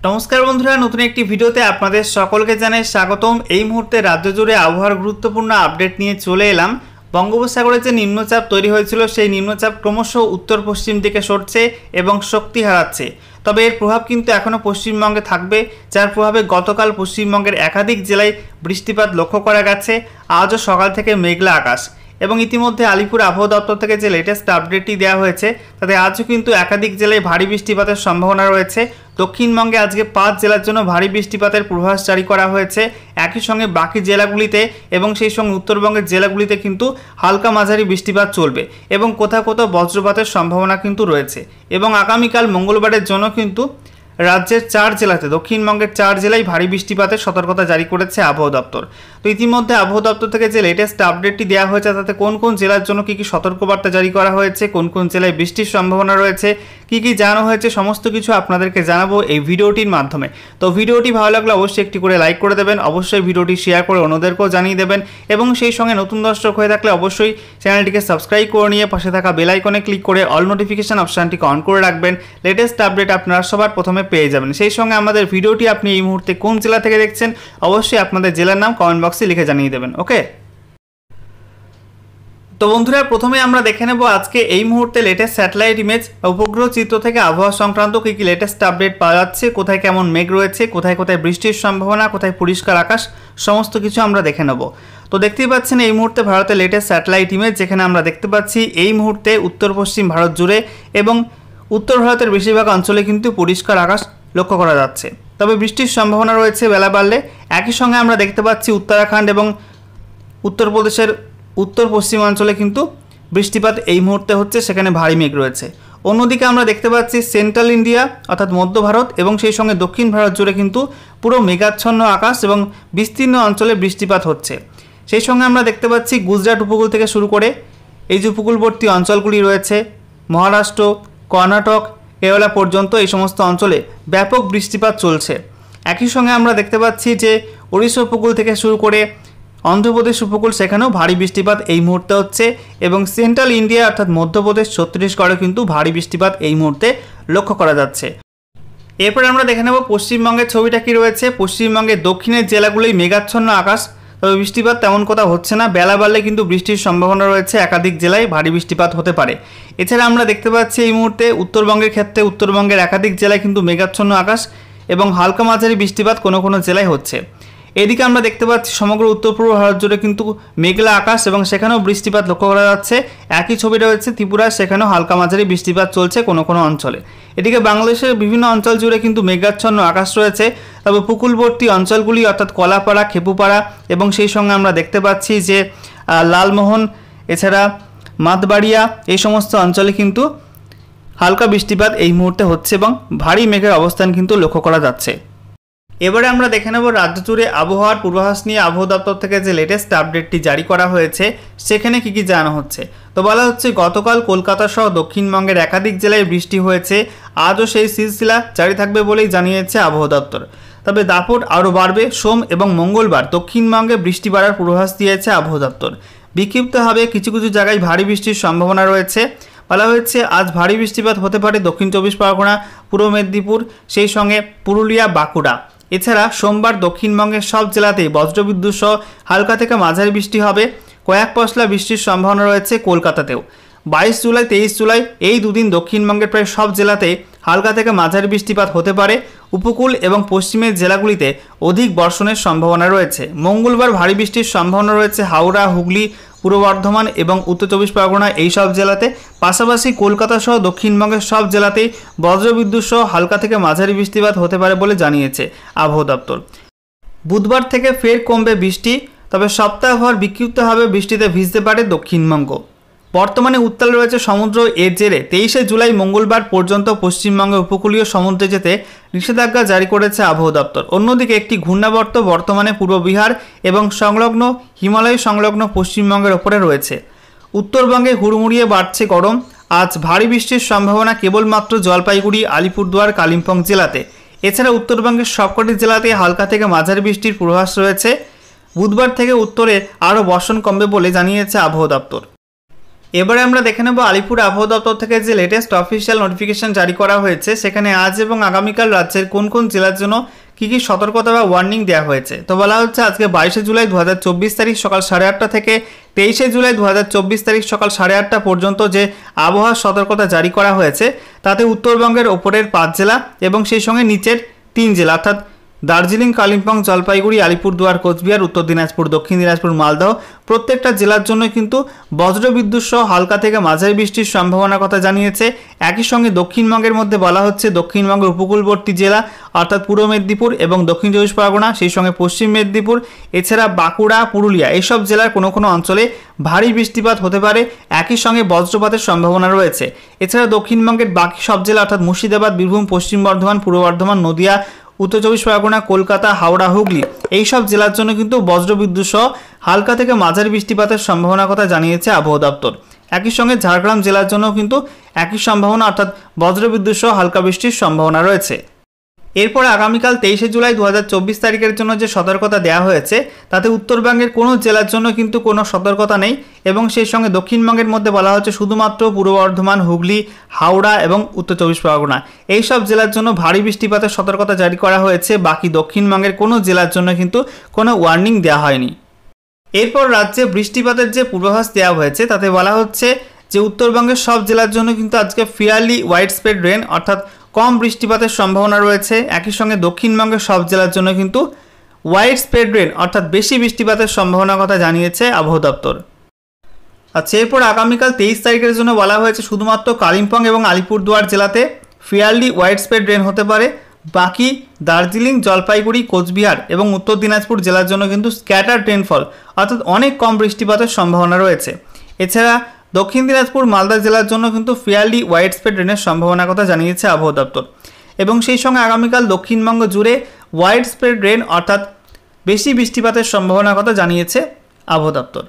नमस्कार बंधुरा नतून एक भिडियोते आपनादेर सकलके जानाई स्वागतम। এই মুহূর্তে রাজ্য জুড়ে আবহাওয়ার গুরুত্বপূর্ণ আপডেট নিয়ে চলে এলাম। বঙ্গোপসাগরে যে নিম্নচাপ তৈরি হয়েছিল সেই নিম্নচাপ ক্রমশ উত্তর পশ্চিম দিকে সরছে এবং শক্তি হারাচ্ছে। তবে এর প্রভাব কিন্তু এখনও পশ্চিমবঙ্গে থাকবে, যার প্রভাবে গতকাল পশ্চিমবঙ্গের একাধিক জেলায় বৃষ্টিপাত লক্ষ্য করা গেছে। আজও সকাল থেকে মেঘলা আকাশ এবং ইতিমধ্যে আলিপুর আবহাওয়া দপ্তর থেকে যে লেটেস্ট আপডেটটি দেওয়া হয়েছে তাতে আজও কিন্তু একাধিক জেলায় ভারী বৃষ্টিপাতের সম্ভাবনা রয়েছে। দক্ষিণবঙ্গে আজকে 5 জেলার জন্য ভারী বৃষ্টিপাতের পূর্বাভাস জারি করা হয়েছে। একই সঙ্গে বাকি জেলাগুলিতে এবং সেই সঙ্গে উত্তরবঙ্গের জেলাগুলিতে কিন্তু হালকা মাঝারি বৃষ্টিপাত চলবে এবং কোথাও কোথাও বজ্রপাতের সম্ভাবনা কিন্তু রয়েছে। এবং আগামীকাল মঙ্গলবারের জন্য কিন্তু রাজ্যের 4 জেলাতে দক্ষিণবঙ্গের 4 জেলায় ভারী বৃষ্টিপাতের সতর্কতা জারি করেছে আবহাওয়া দপ্তর। তো ইতিমধ্যে আবহাওয়া দপ্তর থেকে যে লেটেস্ট আপডেটটি দেওয়া হয়েছে তাতে কোন কোন জেলার জন্য কী কী সতর্কবার্তা জারি করা হয়েছে, কোন কোন জেলায় বৃষ্টির সম্ভাবনা রয়েছে, কী কী জানানো হয়েছে, সমস্ত কিছু আপনাদেরকে জানাবো এই ভিডিওটির মাধ্যমে। তো ভিডিওটি ভালো লাগলে অবশ্যই একটি করে লাইক করে দেবেন, অবশ্যই ভিডিওটি শেয়ার করে অন্যদেরকেও জানিয়ে দেবেন এবং সেই সঙ্গে নতুন দর্শক হয়ে থাকলে অবশ্যই চ্যানেলটিকে সাবস্ক্রাইব করে নিয়ে পাশে থাকা বেল আইকনে ক্লিক করে অল নোটিফিকেশন অপশানটিকে অন করে রাখবেন। লেটেস্ট আপডেট আপনারা সবার প্রথমে পেয়ে যাবেন। সেই সঙ্গে আমাদের ভিডিওটি আপনি এই মুহূর্তে কোন জেলা থেকে দেখছেন অবশ্যই আপনাদের জেলার নাম কমেন্ট বক্সে লিখে জানিয়ে দেবেন। ওকে, তো বন্ধুরা প্রথমে আমরা দেখে নেব আজকে এই মুহূর্তে লেটেস্ট স্যাটেলাইট ইমেজ উপগ্রহ চিত্র থেকে আবহাওয়া সংক্রান্ত কী কী লেটেস্ট আপডেট পাওয়া যাচ্ছে, কোথায় কেমন মেঘ রয়েছে, কোথায় কোথায় বৃষ্টির সম্ভাবনা, কোথায় পরিষ্কার আকাশ, সমস্ত কিছু আমরা দেখে নেব। তো দেখতেই পাচ্ছেন এই মুহূর্তে ভারতের লেটেস্ট স্যাটেলাইট ইমেজ, যেখানে আমরা দেখতে পাচ্ছি এই মুহূর্তে উত্তর পশ্চিম ভারত জুড়ে এবং উত্তর ভারতের বেশিরভাগ অঞ্চলে কিন্তু পরিষ্কার আকাশ লক্ষ্য করা যাচ্ছে। তবে বৃষ্টির সম্ভাবনা রয়েছে বেলা বাড়লে। একই সঙ্গে আমরা দেখতে পাচ্ছি উত্তরাখণ্ড এবং উত্তরপ্রদেশের উত্তর পশ্চিমাঞ্চলে কিন্তু বৃষ্টিপাত এই মুহূর্তে হচ্ছে, সেখানে ভারী মেঘ রয়েছে। অন্যদিকে আমরা দেখতে পাচ্ছি সেন্ট্রাল ইন্ডিয়া অর্থাৎ মধ্য ভারত এবং সেই সঙ্গে দক্ষিণ ভারত জুড়ে কিন্তু পুরো মেঘাচ্ছন্ন আকাশ এবং বিস্তীর্ণ অঞ্চলে বৃষ্টিপাত হচ্ছে। সেই সঙ্গে আমরা দেখতে পাচ্ছি গুজরাট উপকূল থেকে শুরু করে এই যে উপকূলবর্তী অঞ্চলগুলি রয়েছে মহারাষ্ট্র, কর্ণাটক, কেরালা পর্যন্ত এই সমস্ত অঞ্চলে ব্যাপক বৃষ্টিপাত চলছে। একই সঙ্গে আমরা দেখতে পাচ্ছি যে ওড়িশা উপকূল থেকে শুরু করে অন্ধ্রপ্রদেশ উপকূল, সেখানেও ভারী বৃষ্টিপাত এই মুহূর্তে হচ্ছে এবং সেন্ট্রাল ইন্ডিয়া অর্থাৎ মধ্যপ্রদেশ, ছত্তিশগড়ে কিন্তু ভারী বৃষ্টিপাত এই মুহূর্তে লক্ষ্য করা যাচ্ছে। এরপরে আমরা দেখে নেব পশ্চিমবঙ্গের ছবিটা কী রয়েছে। পশ্চিমবঙ্গের দক্ষিণের জেলাগুলোই মেঘাচ্ছন্ন আকাশ, তবে বৃষ্টিপাত তেমন কোথাও হচ্ছে না। বেলা বাড়লে কিন্তু বৃষ্টির সম্ভাবনা রয়েছে, একাধিক জেলায় ভারী বৃষ্টিপাত হতে পারে। এছাড়া আমরা দেখতে পাচ্ছি এই মুহূর্তে উত্তরবঙ্গের ক্ষেত্রে উত্তরবঙ্গের একাধিক জেলায় কিন্তু মেঘাচ্ছন্ন আকাশ এবং হালকা মাঝারি বৃষ্টিপাত কোনো কোনো জেলায় হচ্ছে। এদিকে আমরা দেখতে পাচ্ছি সমগ্র উত্তর পূর্ব ভারত জুড়ে কিন্তু মেঘলা আকাশ এবং সেখানেও বৃষ্টিপাত লক্ষ্য করা যাচ্ছে। একই ছবি রয়েছে ত্রিপুরায়, সেখানেও হালকা মাঝারি বৃষ্টিপাত চলছে কোনো কোনো অঞ্চলে। এদিকে বাংলাদেশের বিভিন্ন অঞ্চল জুড়ে কিন্তু মেঘাচ্ছন্ন আকাশ রয়েছে, তবে উপকূলবর্তী অঞ্চলগুলি অর্থাৎ কলাপাড়া, খেপুপাড়া এবং সেই সঙ্গে আমরা দেখতে পাচ্ছি যে লালমোহন, এছাড়া মাতবাড়িয়া, এই সমস্ত অঞ্চলে কিন্তু হালকা বৃষ্টিপাত এই মুহূর্তে হচ্ছে এবং ভারী মেঘের অবস্থান কিন্তু লক্ষ্য করা যাচ্ছে। এবারে আমরা দেখে নেব রাজ্য জুড়ে আবহাওয়ার পূর্বাভাস নিয়ে আবহাওয়া দপ্তর থেকে যে লেটেস্ট আপডেটটি জারি করা হয়েছে সেখানে কী কী জানানো হচ্ছে। তো বলা হচ্ছে গতকাল কলকাতা সহ দক্ষিণবঙ্গের একাধিক জেলায় বৃষ্টি হয়েছে, আজও সেই সিলসিলা জারি থাকবে বলেই জানিয়েছে আবহাওয়া দপ্তর। তবে দাপট আরও বাড়বে, সোম এবং মঙ্গলবার দক্ষিণবঙ্গে বৃষ্টি বাড়ার পূর্বাভাস দিয়েছে আবহাওয়া দপ্তর। বিক্ষিপ্তভাবে কিছু কিছু জায়গায় ভারী বৃষ্টির সম্ভাবনা রয়েছে। বলা হয়েছে আজ ভারী বৃষ্টিপাত হতে পারে দক্ষিণ চব্বিশ পরগনা, পূর্ব মেদিনীপুর, সেই সঙ্গে পুরুলিয়া, বাঁকুড়া। এছাড়া সোমবার দক্ষিণবঙ্গের সব জেলাতেই বজ্রবিদ্যুৎ সহ হালকা থেকে মাঝারি বৃষ্টি হবে। কয়েক পশলা বৃষ্টির সম্ভাবনা রয়েছে কলকাতাতেও। 22 জুলাই 23 জুলাই এই দুদিন দক্ষিণবঙ্গের প্রায় সব জেলাতে হালকা থেকে মাঝারি বৃষ্টিপাত হতে পারে। উপকূল এবং পশ্চিমের জেলাগুলিতে অধিক বর্ষণের সম্ভাবনা রয়েছে। মঙ্গলবার ভারী বৃষ্টির সম্ভাবনা রয়েছে হাওড়া, হুগলি, পূর্ব বর্ধমান এবং উত্তর চব্বিশ পরগনা এই সব জেলাতে। পাশাপাশি কলকাতা সহ দক্ষিণবঙ্গের সব জেলাতেই বজ্রবিদ্যুৎ সহ হালকা থেকে মাঝারি বৃষ্টিপাত হতে পারে বলে জানিয়েছে আবহাওয়া দপ্তর। বুধবার থেকে ফের কমবে বৃষ্টি, তবে সপ্তাহভর বিক্ষিপ্তভাবে বৃষ্টিতে ভিজতে পারে দক্ষিণবঙ্গ। বর্তমানে উত্তাল রয়েছে সমুদ্র, এর জেরে 23 জুলাই মঙ্গলবার পর্যন্ত পশ্চিমবঙ্গের উপকূলীয় সমুদ্রে যেতে নিষেধাজ্ঞা জারি করেছে আবহাওয়া দপ্তর। অন্যদিকে একটি ঘূর্ণাবর্ত বর্তমানে পূর্ব বিহার এবং সংলগ্ন হিমালয় সংলগ্ন পশ্চিমবঙ্গের ওপরে রয়েছে। উত্তরবঙ্গে হুড়মুড়িয়ে বাড়ছে গরম। আজ ভারী বৃষ্টির সম্ভাবনা কেবলমাত্র জলপাইগুড়ি, আলিপুরদুয়ার, কালিম্পং জেলাতে। এছাড়া উত্তরবঙ্গের সবকটি জেলাতে হালকা থেকে মাঝারি বৃষ্টির পূর্বাভাস রয়েছে। বুধবার থেকে উত্তরে আরও বর্ষণ কমবে বলে জানিয়েছে আবহাওয়া দপ্তর। এবারে আমরা দেখে নেব আলিপুর আবহাওয়া দপ্তর থেকে যে লেটেস্ট অফিসিয়াল নোটিফিকেশন জারি করা হয়েছে, সেখানে আজ এবং আগামীকাল রাজ্যের কোন কোন জেলার জন্য কী কী সতর্কতা বা ওয়ার্নিং দেওয়া হয়েছে। তো বলা হচ্ছে আজকে 22শে জুলাই 2024 তারিখ সকাল 8:30 থেকে 23শে জুলাই 2024 তারিখ সকাল 8:30 পর্যন্ত যে আবহাওয়ার সতর্কতা জারি করা হয়েছে, তাতে উত্তরবঙ্গের ওপরের 5 জেলা এবং সেই সঙ্গে নিচের 3 জেলা অর্থাৎ দার্জিলিং, কালিম্পং, জলপাইগুড়ি, আলিপুরদুয়ার, কোচবিহার, উত্তর দিনাজপুর, দক্ষিণ দিনাজপুর, মালদহ প্রত্যেকটা জেলার জন্য কিন্তু বজ্রবিদ্যুৎ সহ হালকা থেকে মাঝারি বৃষ্টির সম্ভাবনার কথা জানিয়েছে। একই সঙ্গে দক্ষিণবঙ্গের মধ্যে বলা হচ্ছে দক্ষিণবঙ্গের উপকূলবর্তী জেলা অর্থাৎ পূর্ব মেদিনীপুর এবং দক্ষিণ চব্বিশ পরগনা, সেই সঙ্গে পশ্চিম মেদিনীপুর, এছাড়া বাঁকুড়া, পুরুলিয়া এইসব জেলার কোনো কোনো অঞ্চলে ভারী বৃষ্টিপাত হতে পারে। একই সঙ্গে বজ্রপাতের সম্ভাবনা রয়েছে। এছাড়া দক্ষিণবঙ্গের বাকি সব জেলা অর্থাৎ মুর্শিদাবাদ, বীরভূম, পশ্চিম বর্ধমান, পূর্ব বর্ধমান, নদিয়া, উত্তর চব্বিশ পরগনা, কলকাতা, হাওড়া, হুগলি এইসব জেলার জন্য কিন্তু বজ্রবিদ্যুৎ সহ হালকা থেকে মাঝারি বৃষ্টিপাতের সম্ভাবনার কথা জানিয়েছে আবহাওয়া দপ্তর। একই সঙ্গে ঝাড়গ্রাম জেলার জন্য কিন্তু একই সম্ভাবনা অর্থাৎ বজ্রবিদ্যুৎ সহ হালকা বৃষ্টির সম্ভাবনা রয়েছে। এরপরে আগামীকাল 23শে জুলাই 2024 তারিখের জন্য যে সতর্কতা দেওয়া হয়েছে, তাতে উত্তরবঙ্গের কোনো জেলার জন্য কিন্তু কোনো সতর্কতা নেই এবং সেই সঙ্গে দক্ষিণবঙ্গের মধ্যে বলা হচ্ছে শুধুমাত্র পূর্ব বর্ধমান, হুগলি, হাওড়া এবং উত্তর চব্বিশ পরগনা এই সব জেলার জন্য ভারী বৃষ্টিপাতের সতর্কতা জারি করা হয়েছে। বাকি দক্ষিণবঙ্গের কোনো জেলার জন্য কিন্তু কোনো ওয়ার্নিং দেওয়া হয়নি। এরপর রাজ্যে বৃষ্টিপাতের যে পূর্বাভাস দেওয়া হয়েছে, তাতে বলা হচ্ছে যে উত্তরবঙ্গের সব জেলার জন্য কিন্তু আজকে ফেয়ারলি ওয়াইড স্প্রেড রেন অর্থাৎ কম বৃষ্টিপাতের সম্ভাবনা রয়েছে। একই সঙ্গে দক্ষিণবঙ্গের সব জেলার জন্য কিন্তু ওয়াইড স্প্রেড রেন অর্থাৎ বেশি বৃষ্টিপাতের সম্ভাবনার কথা জানিয়েছে আবহাওয়া দপ্তর। আচ্ছা, এরপর আগামীকাল 23 তারিখের জন্য বলা হয়েছে শুধুমাত্র কালিম্পং এবং আলিপুরদুয়ার জেলাতে ফেয়ারলি ওয়াইড স্প্রেড রেন হতে পারে। বাকি দার্জিলিং, জলপাইগুড়ি, কোচবিহার এবং উত্তর দিনাজপুর জেলার জন্য কিন্তু স্ক্যাটার রেনফল অর্থাৎ অনেক কম বৃষ্টিপাতের সম্ভাবনা রয়েছে। এছাড়া দক্ষিণ দিনাজপুর, মালদা জেলার জন্য কিন্তু ফেয়ারলি ওয়াইড স্প্রেড রেনের সম্ভাবনার কথা জানিয়েছে আবহাওয়া দপ্তর এবং সেই সঙ্গে আগামীকাল দক্ষিণবঙ্গ জুড়ে ওয়াইড স্প্রেড রেন অর্থাৎ বেশি বৃষ্টিপাতের সম্ভাবনার কথা জানিয়েছে আবহাওয়া দপ্তর।